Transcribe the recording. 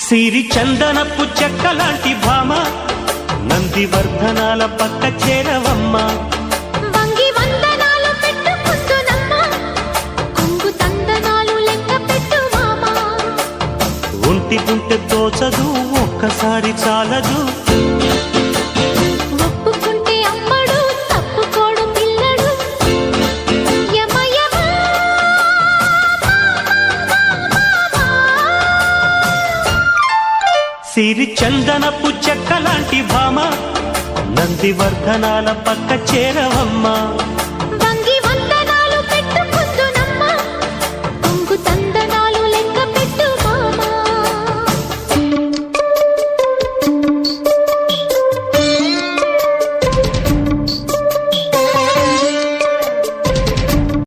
సిరి చందనపు చెక్కలాంటి భామ నందివర్ధనాల పక్క చేరవమ్మ. వంగి వందనాలు పెట్టుకుంటున్నమ్మ, కొంగు తందనాలు లెక్క పెట్టు మామ. ఒంటి గుంటె తోచదు ఒక్కసారి చాలదు, ఒప్పుకుంటే అమ్మడు తప్పుకోడు పిల్లడు. యమ యమ సిరి చందనపు చెక్కలాంటి భామ నందివర్ధనాల పక్క చేరవమ్మ.